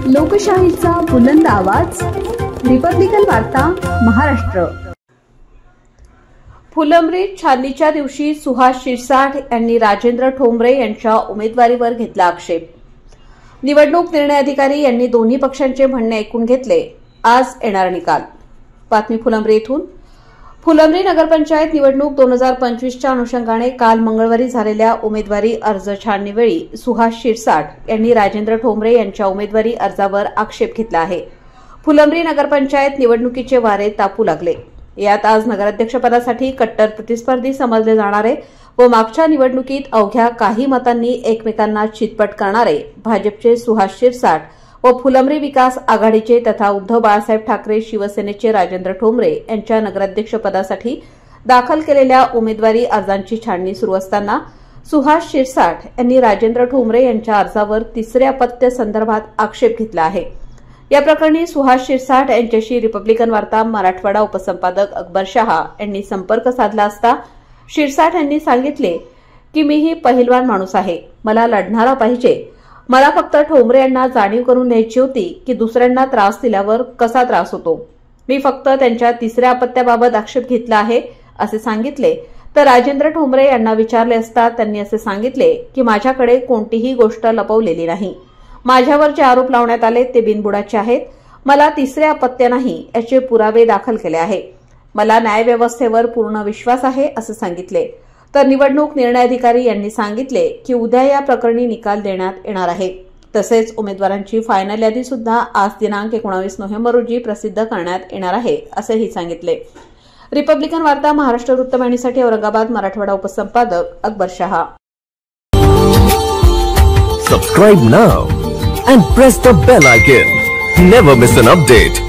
लोकशाहीचा बुलंद आवाज, रिपब्लिकन वार्ता महाराष्ट्र। फुलंब्रीत छाननीच्या दिवशी सुहास शिरसाट यांनी राजेंद्र ठोंबरे यांच्या उमेदवारीवर घेतला आक्षेप। निवडणूक निर्णय अधिकारी यांनी दोन्ही पक्षांचे म्हणणे ऐकून घेतले। आज येणार निकाल। बातमी फुलंब्री येथून। फुलंब्री नगरपंचायत निवडणूक 2025च्या अनुषंगाने काल मंगळवारी झालेल्या उमेदवारी अर्ज छाननीवेळी सुहास शिरसाट यांनी राजेंद्र ठोंबरे यांच्या उमेदवारी अर्जावर आक्षेप घेतला आहे। फुलंब्री नगरपंचायत निवडणुकीचे वारे तापू लागले। यात आज नगराध्यक्षपदासाठी कट्टर प्रतिस्पर्धी समजले जाणारे व मागच्या निवडणुकीत अवघ्या काही मतांनी एकमेकांना चितपट करणारे भाजपचे सुहास शिरसाट व फुलंब्री विकास आघाडीचे तथा उद्धव बाळासाहेब ठाकरे शिवसेनेचे राजेंद्र ठोंबरे यांच्या नगराध्यक्षपदासाठी दाखल केलेल्या उमेदवारी अर्जांची छाननी सुरू असताना सुहास शिरसाट यांनी राजेंद्र ठोंबरे यांच्या अर्जावर तिसऱ्या अपत्य संदर्भात आक्षेप घेतला आहे। या प्रकरणी सुहास शिरसाट यांच्याशी रिपब्लिकन वार्ता मराठवाडा उपसंपादक अकबर शहा यांनी संपर्क साधला असता शिरसाट यांनी सांगितले की मीही पहिलवान माणूस आहे, मला लढणारा पाहिजे। मला फक्त ठोंबरे यांना जाणीव करून द्यायची होती की दुसऱ्यांना त्रास दिल्यावर कसा त्रास होतो। मी फक्त त्यांच्या तिसऱ्या अपत्याबाबत आक्षेप घेतला आहे असे सांगितले। तर राजेंद्र ठोंबरे यांना विचारले असता त्यांनी असे सांगितले की माझ्याकडे कोणतीही गोष्ट लपवलेली नाही। माझ्यावर जे आरोप लावण्यात आले ते बिनबुडाचे आहेत। मला तिसरे अपत्य नाही याचे पुरावे दाखल केले आहे। मला न्यायव्यवस्थेवर पूर्ण विश्वास आहे असे सांगितले। तर निवडणूक निर्णय अधिकारी यांनी सांगितले की उद्या या प्रकरणी निकाल देण्यात येणार आहे। तसेच उमेदवारांची फायनल यादी सुद्धा आज दिनांक 19 नोव्हेंबर रोजी प्रसिद्ध करण्यात येणार आहे असेही सांगितले। रिपब्लिकन वार्ता Maharashtra वृत्तवाहिनीसाठी Aurangabad Marathwada उपसंपादक Akbar Shah. Subscribe now and press the bell icon. Never miss an update.